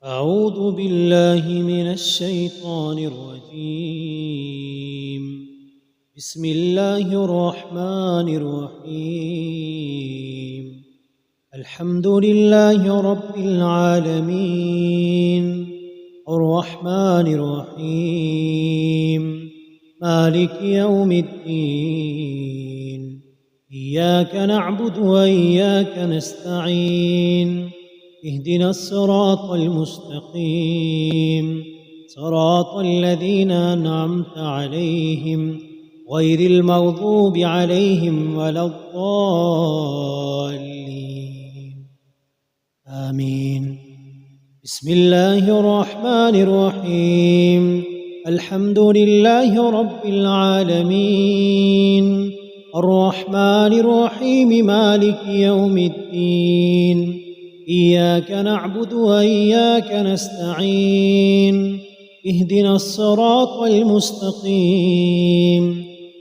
أعوذ بالله من الشيطان الرجيم. بسم الله الرحمن الرحيم. الحمد لله رب العالمين الرحمن الرحيم مالك يوم الدين. إياك نعبد وإياك نستعين. اهدنا الصراط المستقيم صراط الذين أنعمت عليهم غير المغضوب عليهم ولا الضالين آمين. بسم الله الرحمن الرحيم. الحمد لله رب العالمين الرحمن الرحيم مالك يوم الدين. إياك نعبد وإياك نستعين. اهدنا الصراط المستقيم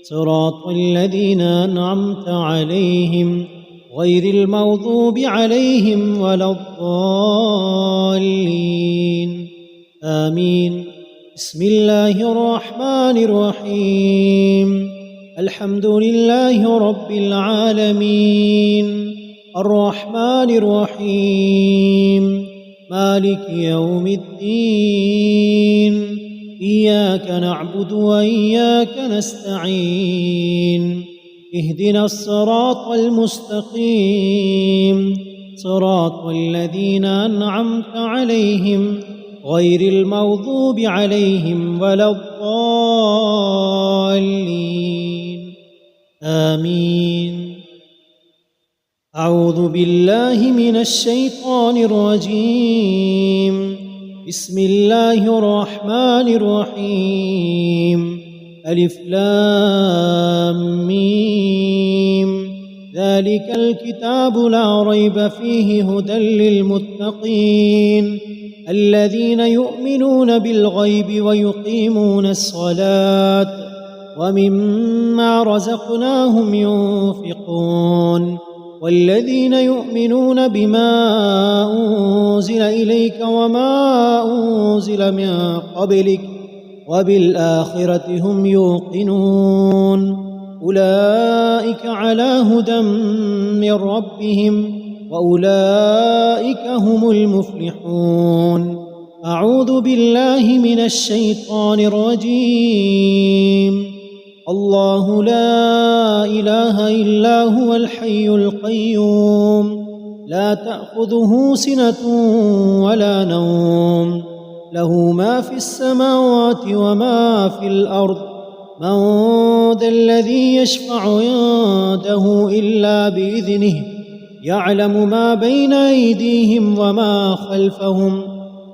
صراط الذين أنعمت عليهم غير المغضوب عليهم ولا الضالين آمين. بسم الله الرحمن الرحيم. الحمد لله رب العالمين الرحمن الرحيم مالك يوم الدين. إياك نعبد وإياك نستعين. اهدنا الصراط المستقيم صراط الذين أنعمت عليهم غير المغضوب عليهم ولا الضالين آمين. أعوذ بالله من الشيطان الرجيم. بسم الله الرحمن الرحيم. ألف لام ميم. ذلك الكتاب لا ريب فيه هدى للمتقين الذين يؤمنون بالغيب ويقيمون الصلاة ومما رزقناهم ينفقون والذين يؤمنون بما أنزل إليك وما أنزل من قبلك وبالآخرة هم يوقنون أولئك على هدى من ربهم وأولئك هم المفلحون. أعوذ بالله من الشيطان الرجيم. الله لا إله إلا هو الحي القيوم لا تأخذه سنة ولا نوم له ما في السماوات وما في الأرض من ذا الذي يشفع عنده إلا بإذنه يعلم ما بين أيديهم وما خلفهم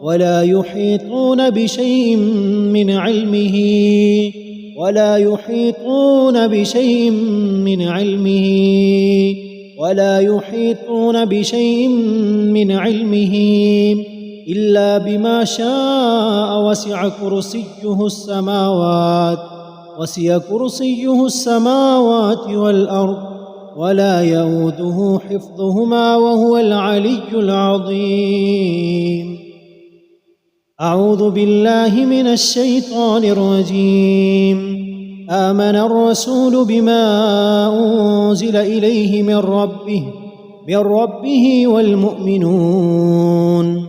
ولا يحيطون بشيء من علمه ولا يحيطون بشيء من علمه إلا بما شاء. وسع كرسيه السماوات والأرض ولا يؤوده حفظهما وهو العلي العظيم. أعوذ بالله من الشيطان الرجيم. آمن الرسول بما أنزل إليه من ربه والمؤمنون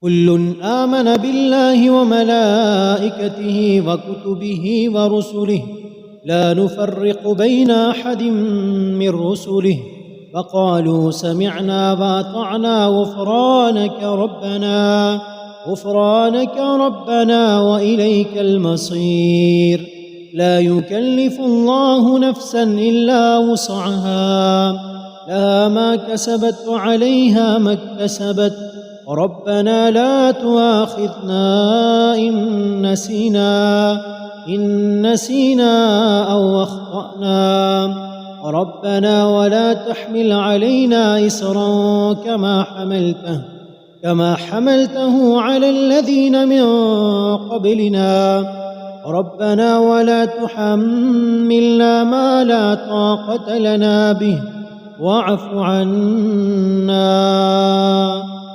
كل آمن بالله وملائكته وكتبه ورسله لا نفرق بين أحد من رسله وقالوا سمعنا وأطعنا غفرانك ربنا وإليك المصير. لا يكلف الله نفسا إلا وسعها لها ما كسبت وعليها ما اكتسبت ربنا لا تؤاخذنا إن نسينا أو أخطأنا ربنا ولا تحمل علينا إصرا كما حملته على الذين من قبلنا ربنا ولا تحملنا ما لا طاقة لنا به واعف عنا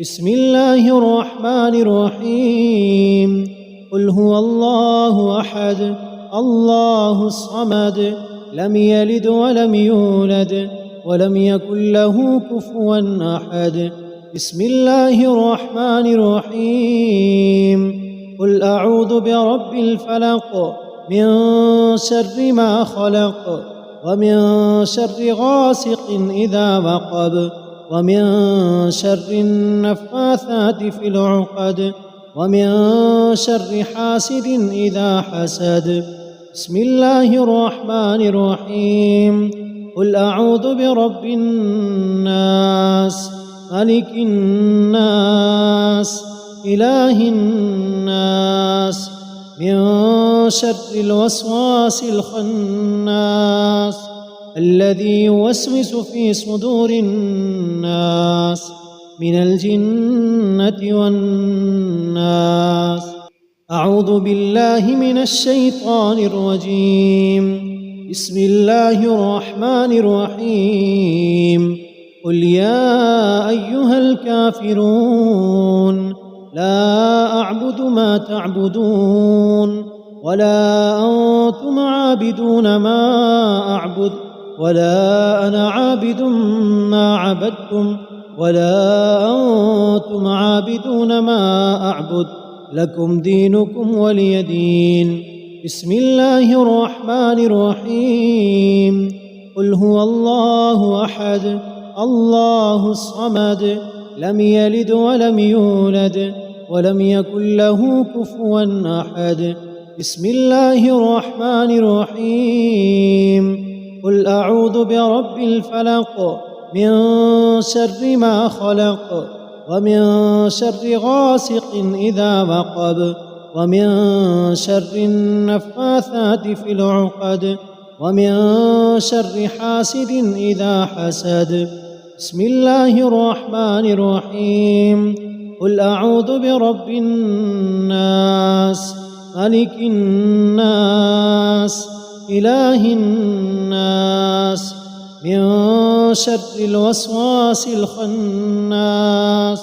بسم الله الرحمن الرحيم قل هو الله أحد الله الصمد لم يلد ولم يولد ولم يكن له كفوا أحد بسم الله الرحمن الرحيم قل أعوذ برب الفلق من شر ما خلق ومن شر غاسق إذا وقب ومن شر النفاثات في العقد ومن شر حاسد إذا حسد بسم الله الرحمن الرحيم قل أعوذ برب الناس ملك الناس إله الناس من شر الوسواس الخناس الذي يوسوس في صدور الناس من الجنة والناس أعوذ بالله من الشيطان الرجيم بسم الله الرحمن الرحيم قل يا أيها الكافرون لا أعبد ما تعبدون ولا أنتم عابدون ما أعبد ولا أنا عابد ما عبدتم ولا أنتم عابدون ما أعبد لكم دينكم ولي دين بسم الله الرحمن الرحيم قل هو الله أحد الله الصمد لم يلد ولم يولد ولم يكن له كفوا أحد بسم الله الرحمن الرحيم قل أعوذ برب الفلق من شر ما خلق ومن شر غاسق إذا وقب ومن شر النفاثات في العقد ومن شر حاسد إذا حسد بسم الله الرحمن الرحيم قل أعوذ برب الناس ملك الناس إله الناس من شر الوسواس الخناس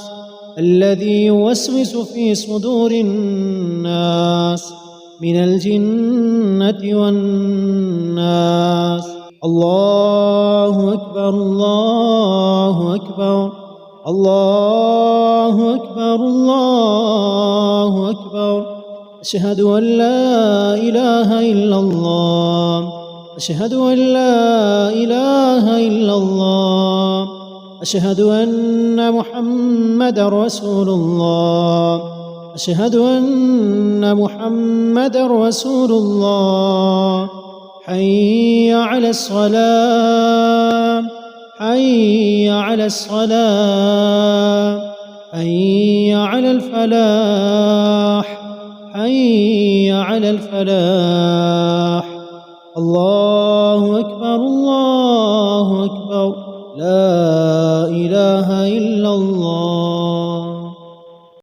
الذي يوسوس في صدور الناس من الجنة والناس الله أكبر الله أكبر الله أكبر الله أكبر أشهد أن لا إله إلا الله أشهد أن لا إله إلا الله أشهد أن محمدًا رسول الله أشهد أن محمدًا رسول الله حي على الصلاة حي على الصلاة حي على الفلاح حي على الفلاح الله أكبر لا